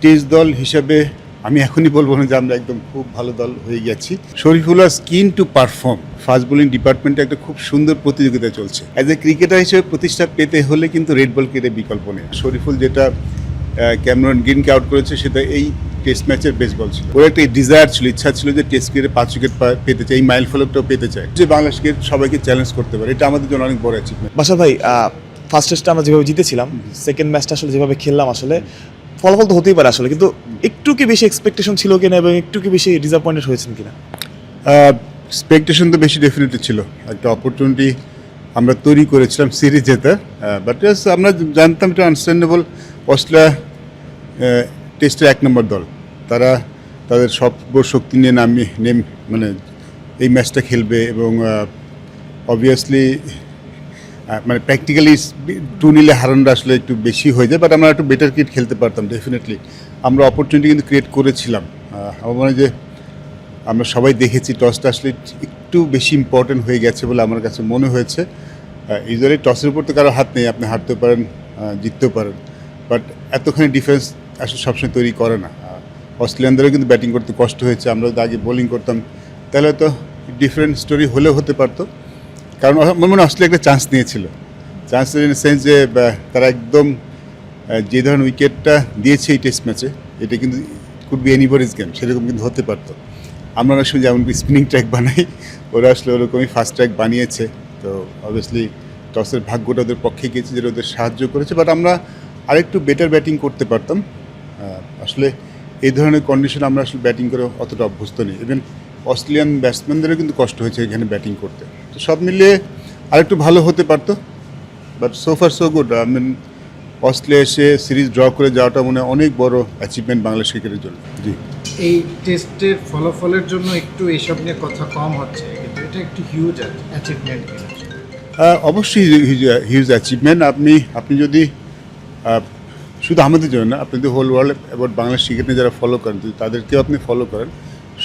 Test দল হিসেবে আমি এখনই বলবো না যে আমরা একদম খুব ভালো দল হয়ে গেছি। শরীফুল ওয়াজ কিন টু পারফর্ম। ফাস্ট বোলিং ডিপার্টমেন্টে একটা খুব সুন্দর প্রতিযোগিতা চলছে। অ্যাজ এ ক্রিকেটার হিসেবে প্রতিষ্ঠা পেতে হলে কিন্তু রেড বল কেটে বিকল্প নেই। শরীফুল যেটা ক্যামেরন গ্রিনকে আউট করেছে সেটা এই টেস্ট ম্যাচের বেস্ট বল ছিল। ওর একটা ডিজায়ার ছিল, ইচ্ছা ছিল যে টেস্ট ক্রিকেটে 5 উইকেট পেতে চাই, এই মাইল ফলকটাও পেতে চায়, যে বাংলাদেশকে সবাইকে চ্যালেঞ্জ করতে পারে। এটা আমাদের জন্য অনেক বড় অ্যাচিভমেন্ট। বাশার ভাই, ফার্স্ট টেস্টটা আমরা যেভাবে জিতেছিলাম, সেকেন্ড ম্যাচটা আসলে যেভাবে খেললাম, আসলে ফলাফল তো হতেই পারে আসলে, কিন্তু একটু কি বেশি এক্সপেকটেশন ছিল কিনা এবং একটু কি বেশি ডিসঅ্যাপয়েন্টেড হয়েছেন কিনা? এক্সপেকটেশন তো বেশি ডেফিনেটলি ছিল। একটা অপরচুনিটি আমরা তৈরি করেছিলাম সিরিজ জেতার, বাট আমরা জানতাম এটা আনস্ট্যান্ডেবল। অস্ট্রেলিয়া টেস্টের 1 নম্বর দল, তারা তাদের শক্তি নিয়ে মানে এই ম্যাচটা খেলবে এবং অবভিয়াসলি মানে প্র্যাকটিক্যালি 2-0 হারানোটা আসলে একটু বেশি হয়ে যায়, বাট আমরা একটু বেটার ক্রিকেট খেলতে পারতাম ডেফিনেটলি। আমরা অপরচুনিটি কিন্তু ক্রিয়েট করেছিলাম। আমার মনে হয় যে আমরা সবাই দেখেছি টসটা আসলে একটু বেশি ইম্পর্টেন্ট হয়ে গেছে বলে আমার কাছে মনে হয়েছে। ইউজুয়ালি টসের উপর তো কারো হাত নেই, আপনি হারতেও পারেন, জিততেও পারেন, বাট এতখানি ডিফেন্স আসলে সবসময় তৈরি করে না। অস্ট্রেলিয়ানদেরও কিন্তু ব্যাটিং করতে কষ্ট হয়েছে। আমরা যদি আগে বোলিং করতাম তাহলে তো ডিফারেন্ট স্টোরি হলেও হতে পারতো, কারণ আমার মনে হয় অস্ট্রেলিয়া একটা চান্স নিয়েছিল। চান্স ইন সেন্স যে তারা একদম যে ধরনের উইকেটটা দিয়েছে এই টেস্ট ম্যাচে, এটা কিন্তু কুড বি এনিবডিজ গেম, সেরকম কিন্তু হতে পারতো। আমরা অনেক সময় যেমন স্পিনিং ট্র্যাক বানাই, ওরা আসলে ওরকমই ফাস্ট ট্র্যাক বানিয়েছে। তো অবভিয়াসলি টসের ভাগ্যটা ওদের পক্ষে গিয়েছে, যেটা ওদের সাহায্য করেছে, বাট আমরা আরেকটু বেটার ব্যাটিং করতে পারতাম। আসলে এই ধরনের কন্ডিশন আমরা আসলে ব্যাটিং করে অতটা অভ্যস্ত নেই। ইভেন অস্ট্রেলিয়ান ব্যাটসম্যানদেরও কিন্তু কষ্ট হয়েছে এখানে ব্যাটিং করতে। তো সব মিলিয়ে আরেকটু ভালো হতে পারতো, but so far so good. Australia এসে সিরিজ ড্র করে যাওয়াটা মনে হয় অনেক বড় অ্যাচিভমেন্ট বাংলাদেশ ক্রিকেটের জন্য। জি, এই টেস্টের ফলাফলের জন্য একটু এইসব নিয়ে কথা কম হচ্ছে, কিন্তু এটা একটু হিউজ অ্যাচিভমেন্ট। অবশ্যই হিউজ অ্যাচিভমেন্ট। আপনি যদি শুধু আমাদের জন্য না, আপনি যদি whole world about Bangladesh cricket নিয়ে যারা ফলো করেন, যদি তাদেরকেও আপনি ফলো করেন,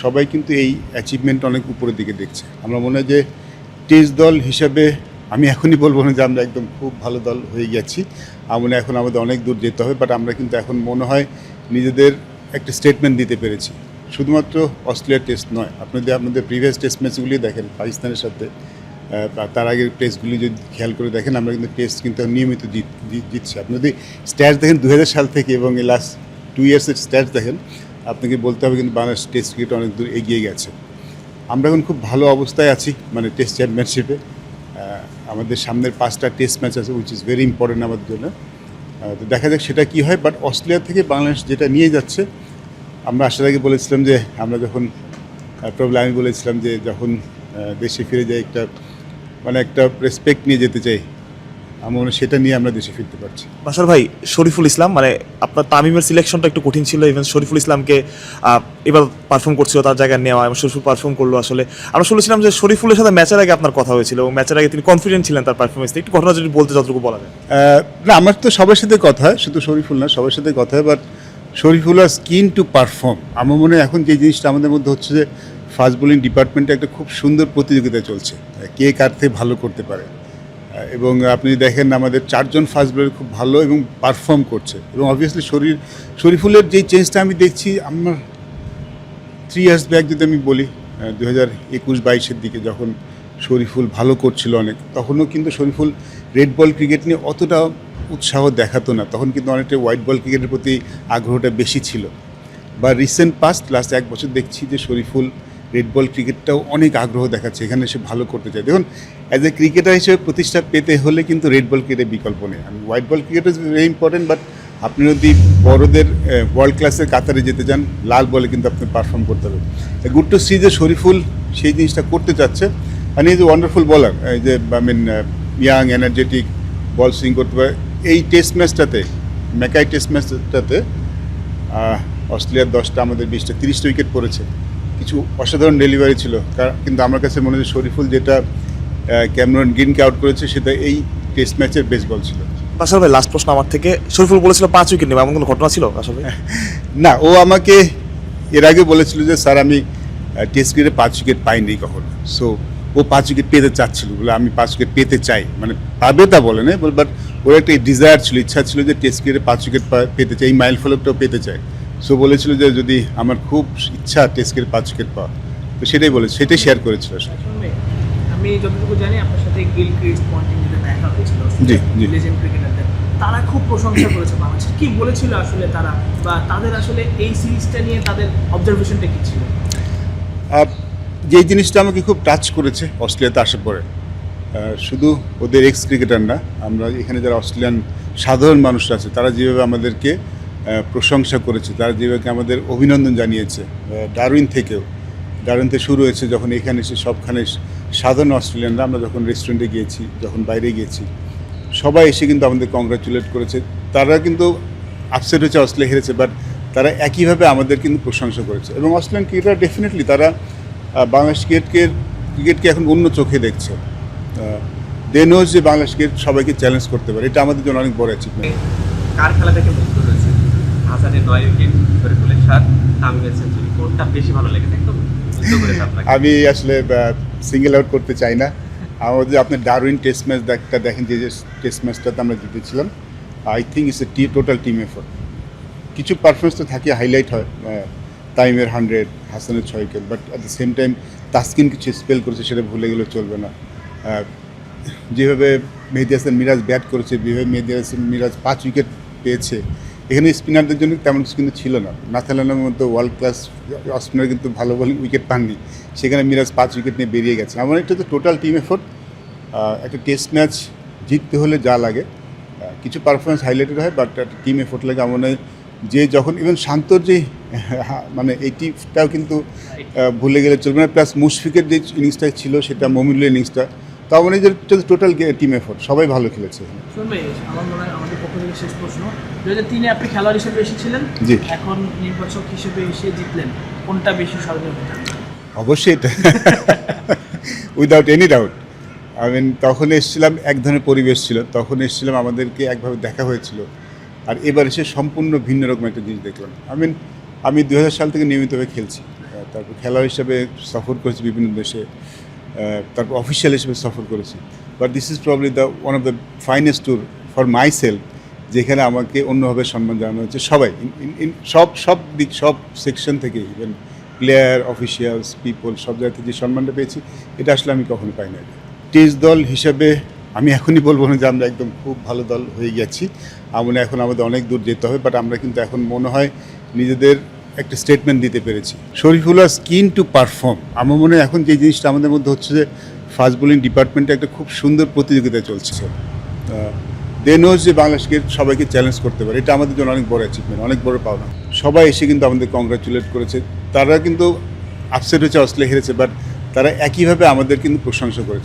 সবাই কিন্তু এই অ্যাচিভমেন্ট অনেক উপরের দিকে দেখছে। আমরা মনে হয় যে টেস্ট দল হিসাবে আমি এখনই বলবো না যে আমরা একদম খুব ভালো দল হয়ে গেছি। আমার মনে হয় এখন আমাদের অনেক দূর যেতে হবে, বাট আমরা কিন্তু এখন মনে হয় নিজেদের একটা স্টেটমেন্ট দিতে পেরেছি। শুধুমাত্র অস্ট্রেলিয়ার টেস্ট নয়, আপনি যদি আপনাদের প্রিভিয়াস টেস্ট ম্যাচগুলি দেখেন পাকিস্তানের সাথে, তার আগের টেস্টগুলি যদি খেয়াল করে দেখেন, আমরা কিন্তু টেস্ট কিন্তু নিয়মিত জিতছি। আপনি যদি স্ট্যাটস দেখেন 2000 সাল থেকে এবং এই লাস্ট 2 ইয়ার্সের স্ট্যাটস দেখেন, আপনাকে বলতে হবে কিন্তু বাংলাদেশ টেস্ট ক্রিকেট অনেক দূর এগিয়ে গেছে। আমরা এখন খুব ভালো অবস্থায় আছি, মানে টেস্ট চ্যাম্পিয়নশিপে। আমাদের সামনের 5টা টেস্ট ম্যাচ আছে, উইচ ইজ ভেরি ইম্পর্টেন্ট আমাদের জন্য। তো দেখা যাক সেটা কী হয়, বাট অস্ট্রেলিয়া থেকে বাংলাদেশ যেটা নিয়ে যাচ্ছে, আমরা আসার আগে বলেছিলাম যে আমরা যখন প্রবলেম আমি বলেছিলাম যে যখন দেশে ফিরে যাই একটা রেসপেক্ট নিয়ে যেতে চাই। আমার মনে হয় সেটা নিয়ে আমরা দেশে ফিরতে পারছি। বাশার ভাই, শরীফুল ইসলাম, মানে আপনার তামিমের সিলেকশনটা একটু কঠিন ছিল, ইভেন শরীফুল ইসলামকে এবার পারফর্ম করছিল তার জায়গায় নেওয়া, এবং শরীফুল পারফর্ম করলো। আসলে আমরা শুনেছিলাম যে শরীফুলের সাথে ম্যাচের আগে আপনার কথা হয়েছিল এবং ম্যাচের আগে তিনি কনফিডেন্ট ছিলেন তার পারফরমেন্সে। একটু ঘটনা যদি বলতে যতটুকু বলা যায়। না, আমার তো সবার সাথে কথা হয়, শুধু শরীফুল না, সবার সাথে কথা হয়, বাট শরীফুল ওয়াজ কিন টু পারফর্ম। আমার মনে হয় এখন যে জিনিসটা আমাদের মধ্যে হচ্ছে যে ফাস্ট বোলিং ডিপার্টমেন্টে একটা খুব সুন্দর প্রতিযোগিতা চলছে, কে কার থেকে ভালো করতে পারে। এবং আপনি দেখেন আমাদের 4 জন ফাস্ট বোলার খুব ভালো এবং পারফর্ম করছে। এবং অবভিয়াসলি শরীফুলের যেই চেঞ্জটা আমি দেখছি, আমার 3 ইয়ার্স ব্যাক যদি আমি বলি, 2021-22-এর দিকে যখন শরীফুল ভালো করছিল অনেক, তখনও কিন্তু শরীফুল রেড বল ক্রিকেট নিয়ে অতটা উৎসাহ দেখাতো না। তখন কিন্তু অনেকটা হোয়াইট বল ক্রিকেটের প্রতি আগ্রহটা বেশি ছিল। বা রিসেন্ট লাস্ট 1 বছর দেখছি যে শরীফুল রেড বল ক্রিকেটটাও অনেক আগ্রহ দেখাচ্ছে, এখানে সে ভালো করতে চায়। দেখুন, অ্যাজ এ ক্রিকেটার হিসেবে প্রতিষ্ঠা পেতে হলে কিন্তু রেড বল ক্রিকেটের বিকল্প নেই। White ball cricket is very important, but আপনি যদি বড়দের ওয়ার্ল্ড ক্লাসের কাতারে যেতে চান, লাল বলে কিন্তু আপনি পারফর্ম করতে হবে। গুড টু সি যে শরীফুল সেই জিনিসটা করতে চাচ্ছে। মানে ইজ এ ওয়ান্ডারফুল বলার, এই যে ইয়াং এনার্জেটিক বল সুইং করতে পারে। এই টেস্ট ম্যাচটাতে, ম্যাকাই টেস্ট ম্যাচটাতে অস্ট্রেলিয়ার 10টা, আমাদের 20টা, 30টা উইকেট পড়েছে। কিছু অসাধারণ ডেলিভারি ছিল, কিন্তু আমার কাছে মনে হয় শরীফুল যেটা ক্যামেরন গ্রিনকে আউট করেছে সেটা এই টেস্ট ম্যাচের বেস্ট বল ছিল। বাশার ভাই, লাস্ট প্রশ্ন আমার থেকে, শরীফুল বলেছিল 5 উইকেট নেবে, এমন কোনো ঘটনা ছিল আসলে? না, ও আমাকে এর আগে বলেছিল যে স্যার আমি টেস্ট ক্রিকেটে 5 উইকেট পাইনি কখনো। সো ও 5 উইকেট পেতে চাচ্ছিল, বলে আমি 5 উইকেট পেতে চাই, মানে পাবে তা বলে না, বাট ওর একটা ডিজায়ার ছিল, ইচ্ছা ছিল যে টেস্ট ক্রিকেটে 5 উইকেট পেতে চাই, এই মাইল ফলকটাও পেতে চায়। সো বলেছিল যে যদি আমার খুব ইচ্ছা টেস্টের 5 উইকেট পাওয়া, তো সেটাই বলেছে, সেটাই শেয়ার করেছিল আসলে। আসলে আমি যতটুকু জানি আপনার সাথে গিলক্রিস্ট পয়েন্টিং যেটা দেখা হয়েছিল জি, জি। লেজেন্ড ক্রিকেটারদের, তারা খুব প্রশংসা করেছে বাংলাদেশ। কি বলেছিল আসলে তারা, বা তাদের আসলে এই সিরিজটা নিয়ে তাদের অবজারভেশনটা কি ছিল? যে জিনিসটা আমাকে খুব টাচ করেছে অস্ট্রেলিয়াতে আসার পরে, শুধু ওদের এক্স ক্রিকেটার না, আমরা এখানে যারা অস্ট্রেলিয়ান সাধারণ মানুষরা আছে তারা যেভাবে আমাদেরকে প্রশংসা করেছে, তারা যেভাবে আমাদের অভিনন্দন জানিয়েছে, ডারউইন থেকে শুরু হয়েছে, যখন এখানে এসে সবখানে সাধারণ অস্ট্রেলিয়ানরা, আমরা যখন রেস্টুরেন্টে গিয়েছি, যখন বাইরে গিয়েছি, সবাই এসে কিন্তু আমাদের কংগ্রাচুলেট করেছে। তারা কিন্তু আপসেট হয়েছে অস্ট্রেলিয়া হেরেছে, বাট তারা একইভাবে আমাদের কিন্তু প্রশংসা করেছে। এবং অস্ট্রেলিয়ান ক্রিকেটার ডেফিনেটলি তারা বাংলাদেশ ক্রিকেটকে এখন অন্য চোখে দেখছে। দে নোজ যে বাংলাদেশ ক্রিকেট সবাইকে চ্যালেঞ্জ করতে পারে, এটা আমাদের জন্য অনেক বড় অ্যাচিভমেন্ট। কার খেলাটাকে মুগ্ধ হয়েছে? হাসানের 9 উইকেট, শরীফুলের 7, তামিমের সেঞ্চুরি, কোনটা বেশি ভালো লেগেছে? একদম মুগ্ধ করেছে আপনাকে? আমি আসলে সিঙ্গেল আউট করতে চাই না। আমাদের যে আপনি ডারউইন টেস্ট ম্যাচ দেখেন, যে টেস্ট ম্যাচটাতে আমরা জিতেছিলাম, I think it's a total team effort. কিছু পারফরমেন্স তো থাকে, হাইলাইট হয়, তামিমের 100, হাসানের 6 wicket, but at the same time Taskin কিছু স্পেল করেছে, সেটা ভুলে গেলে চলবে না। যেভাবে মেহেদী হাসান মিরাজ ব্যাট করেছে, যেভাবে মেহেদী হাসান মিরাজ 5 উইকেট পেয়েছে, এখানে স্পিনারদের জন্য তেমন কিছু কিন্তু ছিল না। নাথালানের মতো ওয়ার্ল্ড ক্লাস স্পিনার কিন্তু ভালো ভালো উইকেট পাননি, সেখানে মিরাজ 5 উইকেট নিয়ে বেরিয়ে গেছে। আমার এটা তো টোটাল টিম এফোর্ট। একটা টেস্ট ম্যাচ জিততে হলে যা লাগে, কিছু পারফরমেন্স হাইলাইটেড হয়, বাট একটা টিম এফোর্ট লাগে। আমার মনে হয় যে যখন ইভেন শান্তর যে মানে 80টাও কিন্তু ভুলে গেলে চলবে না, প্লাস মুশফিকের যে ইনিংসটা ছিল, সেটা মমিনুলের ইনিংসটা, তাও মানে যে টোটাল টিম এফোর্ট, সবাই ভালো খেলেছে। শুনুন ভাই, আমার মনে হয় আমাদের পক্ষ থেকে শেষ প্রশ্ন, 2003-এ আপনি খেলোয়াড় হিসেবে এসেছিলেন, জি। এখন নির্বাচক হিসেবে এসে জিতলেন, কোনটা বেশি স্মরণীয়? অবশ্যই এটা উইদাউট এনি ডাউট। তখন এসেছিলাম, এক ধরনের পরিবেশ ছিল, তখন এসেছিলাম, আমাদেরকে একভাবে দেখা হয়েছিল, আর এবার এসে সম্পূর্ণ ভিন্ন রকম একটা জিনিস দেখলাম। আমি 2000 সাল থেকে নিয়মিতভাবে খেলছি, তারপর খেলোয়াড় হিসেবে সফর করেছি বিভিন্ন দেশে, তারপর অফিসিয়াল হিসেবে সফর করেছি, but this is probably the one of the finest tour for my self, যেখানে আমাকে অন্যভাবে সম্মান জানানো হচ্ছে সবাই, সব দিক, সব সেকশন থেকে, ইভেন প্লেয়ার, অফিসিয়ালস, পিপল, সব জায়গা থেকে যে সম্মানটা পেয়েছি, এটা আসলে আমি কখনো পাই না। টেস্ট দল হিসাবে আমি এখনই বলবো না যে আমরা একদম খুব ভালো দল হয়ে গেছি, আমরা এখন আমাদের অনেক দূর যেতে হবে, বাট আমরা কিন্তু এখন মনে হয় নিজেদের একটা স্টেটমেন্ট দিতে পেরেছি। শরীফুল আর স্কিন টু পারফর্ম, আমার মনে হয় এখন যে জিনিসটা আমাদের মধ্যে হচ্ছে যে ফাস্ট বোলিং ডিপার্টমেন্টে একটা খুব সুন্দর প্রতিযোগিতা চলছে। দে নোজ যে বাংলাদেশ ক্রিকেট সবাইকে চ্যালেঞ্জ করতে পারে, এটা আমাদের জন্য অনেক বড় অ্যাচিভমেন্ট, অনেক বড় পাওনা। সবাই এসে কিন্তু আমাদের কংগ্রাচুলেট করেছে। তারা কিন্তু আপসেট হয়েছে অস্ট্রেলিয়া হেরেছে, বাট তারা একইভাবে আমাদের কিন্তু প্রশংসা করেছে।